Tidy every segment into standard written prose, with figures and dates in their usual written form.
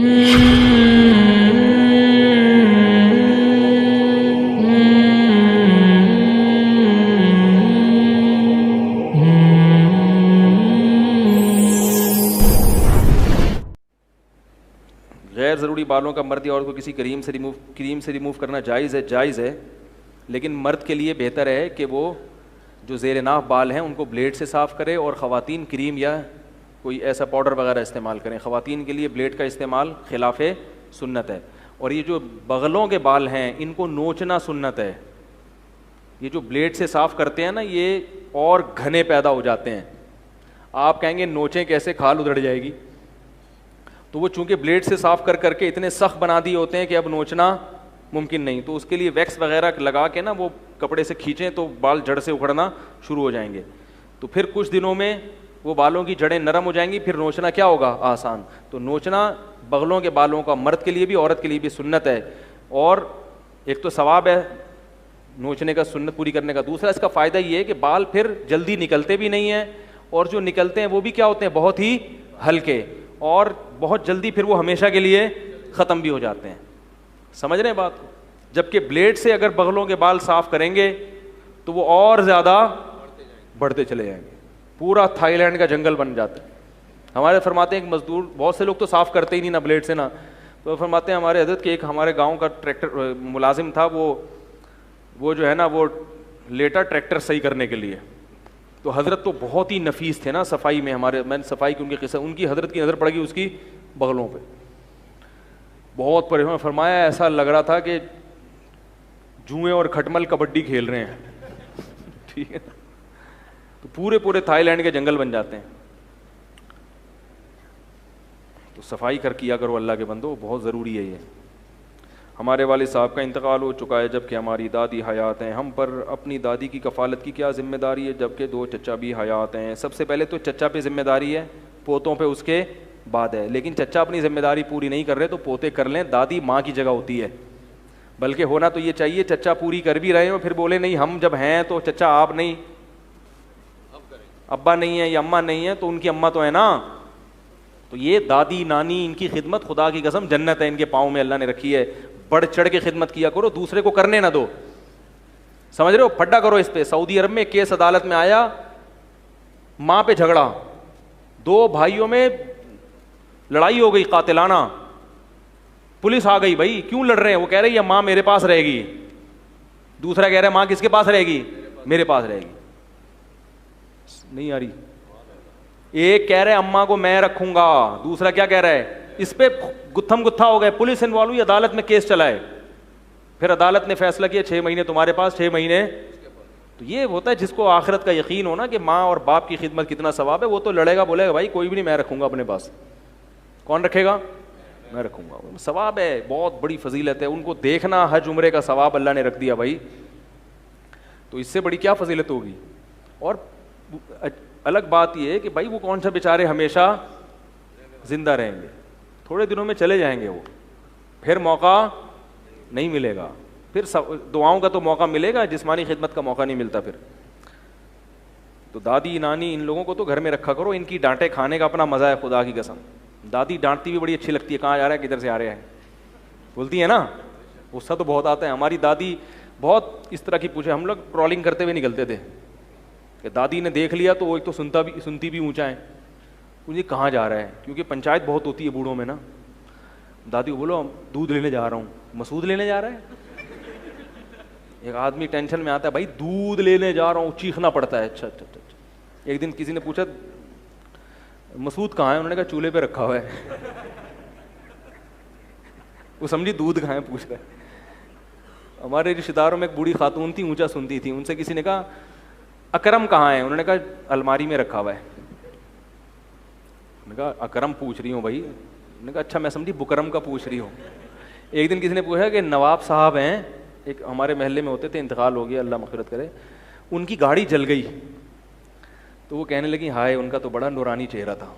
غیر ضروری بالوں کا مرد یا عورت کو کسی کریم سے ریموو کرنا جائز ہے، لیکن مرد کے لیے بہتر ہے کہ وہ جو زیر ناف بال ہیں ان کو بلیڈ سے صاف کرے، اور خواتین کریم یا کوئی ایسا پاؤڈر وغیرہ استعمال کریں۔ خواتین کے لیے بلیڈ کا استعمال خلاف سنت ہے۔ اور یہ جو بغلوں کے بال ہیں ان کو نوچنا سنت ہے۔ یہ جو بلیڈ سے صاف کرتے ہیں نا یہ اور گھنے پیدا ہو جاتے ہیں۔ آپ کہیں گے نوچیں کیسے، کھال ادھڑ جائے گی، تو وہ چونکہ بلیڈ سے صاف کر کے اتنے سخت بنا دیے ہوتے ہیں کہ اب نوچنا ممکن نہیں، تو اس کے لیے ویکس وغیرہ لگا کے نا وہ کپڑے سے کھینچیں تو بال جڑ سے اکھڑنا شروع ہو جائیں گے، تو پھر کچھ دنوں میں وہ بالوں کی جڑیں نرم ہو جائیں گی، پھر نوچنا کیا ہوگا، آسان۔ تو نوچنا بغلوں کے بالوں کا مرد کے لیے بھی عورت کے لیے بھی سنت ہے، اور ایک تو ثواب ہے نوچنے کا، سنت پوری کرنے کا، دوسرا اس کا فائدہ یہ ہے کہ بال پھر جلدی نکلتے بھی نہیں ہیں، اور جو نکلتے ہیں وہ بھی کیا ہوتے ہیں، بہت ہی ہلکے، اور بہت جلدی پھر وہ ہمیشہ کے لیے ختم بھی ہو جاتے ہیں۔ سمجھ رہے ہیں بات کو؟ جبکہ بلیڈ سے اگر بغلوں کے بال صاف کریں گے تو وہ اور زیادہ بڑھتے چلے جائیں گے، پورا تھائی لینڈ کا جنگل بن جاتا ہے۔ ہمارے فرماتے ہیں ایک مزدور، بہت سے لوگ تو صاف کرتے ہی نہیں نہ بلیڈ سے نہ، تو فرماتے ہیں ہمارے حضرت کہ ایک ہمارے گاؤں کا ٹریکٹر ملازم تھا، وہ جو ہے نا وہ لیٹا ٹریکٹر صحیح کرنے کے لیے، تو حضرت تو بہت ہی نفیس تھے نا صفائی میں، میں نے صفائی کی ان کی قصہ، ان کی حضرت کی نظر پڑ گئی اس کی بغلوں پہ، بہت پریشان، فرمایا ایسا لگ رہا تھا کہ جوئیں اور کھٹمل کبڈی کھیل رہے ہیں ٹھیک ہے، تو پورے تھائی لینڈ کے جنگل بن جاتے ہیں۔ تو صفائی کیا کرو اللہ کے بندو، بہت ضروری ہے یہ۔ ہمارے والد صاحب کا انتقال ہو چکا ہے جبکہ ہماری دادی حیات ہیں، ہم پر اپنی دادی کی کفالت کی کیا ذمہ داری ہے جبکہ 2 چچا بھی حیات ہیں؟ سب سے پہلے تو چچا پہ ذمہ داری ہے، پوتوں پہ اس کے بعد ہے، لیکن چچا اپنی ذمہ داری پوری نہیں کر رہے تو پوتے کر لیں، دادی ماں کی جگہ ہوتی ہے، بلکہ ہونا تو یہ چاہیے چچا پوری کر بھی رہے ہوں پھر بولے نہیں ہم جب ہیں تو چچا آپ نہیں، ابا نہیں ہے یا اماں نہیں ہے تو ان کی اماں تو ہے نا، تو یہ دادی نانی ان کی خدمت خدا کی قسم جنت ہے ان کے پاؤں میں اللہ نے رکھی ہے، بڑھ چڑھ کے خدمت کیا کرو، دوسرے کو کرنے نہ دو، سمجھ رہے ہو، پھڈا کرو اس پہ۔ سعودی عرب میں کیس عدالت میں آیا، ماں پہ جھگڑا، 2 بھائیوں میں لڑائی ہو گئی قاتلانہ، پولیس آ گئی، بھائی کیوں لڑ رہے ہیں؟ وہ کہہ رہے یہ ماں میرے پاس رہے گی، دوسرا کہہ رہا ہے ماں کس کے پاس رہے گی؟ میرے پاس رہے گی، نہیں آ رہی، ایک کہہ رہے اماں کو میں رکھوں گا، دوسرا کیا کہہ رہا ہے؟ اس پہ گتھم گتھا ہو گئے، پولیس انوالو ہوئی، عدالت میں کیس چلائے، پھر عدالت نے فیصلہ کیا 6 مہینے تمہارے پاس، 6 مہینے، تو یہ ہوتا ہے جس کو آخرت کا یقین ہونا کہ ماں اور باپ کی خدمت کتنا ثواب ہے، وہ تو لڑے گا، بولے گا بھائی کوئی بھی نہیں میں رکھوں گا اپنے پاس، کون رکھے گا؟ میں رکھوں گا، ثواب ہے، بہت بڑی فضیلت ہے، ان کو دیکھنا حج عمرے کا ثواب اللہ نے رکھ دیا بھائی، تو اس سے بڑی کیا فضیلت ہوگی؟ اور الگ بات یہ ہے کہ بھائی وہ کون سا بیچارے ہمیشہ زندہ رہیں گے، تھوڑے دنوں میں چلے جائیں گے وہ، پھر موقع نہیں ملے گا، پھر دعاؤں کا تو موقع ملے گا، جسمانی خدمت کا موقع نہیں ملتا پھر۔ تو دادی نانی ان لوگوں کو تو گھر میں رکھا کرو، ان کی ڈانٹے کھانے کا اپنا مزہ ہے خدا کی قسم، دادی ڈانٹتی بھی بڑی اچھی لگتی ہے، کہاں جا رہا ہے کدھر سے آ رہے ہیں بولتی ہے نا، غصہ تو بہت آتا ہے۔ ہماری دادی بہت اس طرح کی پوچھے، ہم لوگ ٹرالنگ کرتے ہوئے نکلتے تھے کہ دادی نے دیکھ لیا تو وہ ایک تو سنتی بھی اونچا ہے، مجھے کہاں جا رہا ہے، کیونکہ پنچایت بہت ہوتی ہے بوڑھوں میں نا، دادی کو بولو دودھ لینے جا رہا ہوں، مسعود لینے جا رہا ہے، ایک آدمی ٹینشن میں آتا ہے بھائی دودھ لینے جا رہا ہوں، چیخنا پڑتا ہے، اچھا اچھا اچھا۔ ایک دن کسی نے پوچھا مسعود کہاں ہے، انہوں نے کہا چولہے پہ رکھا ہوا ہے، وہ سمجھی دودھ کہاں ہے پوچھ رہا ہے۔ ہمارے رشتے داروں میں ایک بوڑھی خاتون تھی، اونچا سنتی تھی، ان سے کسی نے کہا اکرم کہاں ہے، انہوں نے کہا الماری میں رکھا ہوا ہے، نے کہا اکرم پوچھ رہی ہوں بھائی، نے کہا اچھا میں سمجھی بکرم کا پوچھ رہی ہوں۔ ایک دن کسی نے پوچھا کہ نواب صاحب ہیں، ایک ہمارے محلے میں ہوتے تھے، انتقال ہو گیا اللہ مغفرت کرے، ان کی گاڑی جل گئی، تو وہ کہنے لگی ہائے ان کا تو بڑا نورانی چہرہ تھا،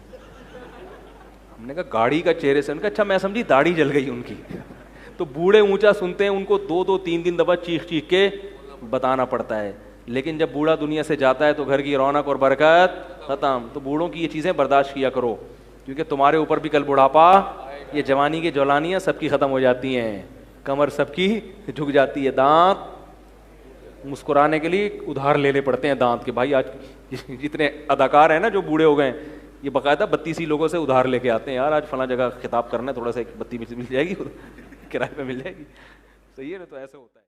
ہم نے کہا گاڑی کا چہرے سے، ان کا اچھا میں سمجھی داڑھی جل گئی ان کی۔ تو بوڑھے اونچا سنتے ہیں، ان کو 2 3 دفعہ چیخ چیخ کے بتانا پڑتا ہے، لیکن جب بوڑھا دنیا سے جاتا ہے تو گھر کی رونق اور برکت ختم۔ تو بوڑھوں کی یہ چیزیں برداشت کیا کرو، کیونکہ تمہارے اوپر بھی کل بڑھاپا یہ جوانی کی جولانیاں سب کی ختم ہو جاتی ہیں, کمر سب کی جھک جاتی ہے, دانت مسکرانے کے لیے ادھار لینے پڑتے ہیں دانت کے. بھائی آج جتنے اداکار ہیں نا جو بوڑھے ہو گئے ہیں, یہ باقاعدہ 32 لوگوں سے ادھار لے کے آتے ہیں, یار آج فلاں جگہ خطاب کرنا ہے, تھوڑا سا ایک بتی مل جائے گی, کرائے پہ مل جائے گی. صحیح ہے نا, تو ایسا ہوتا ہے.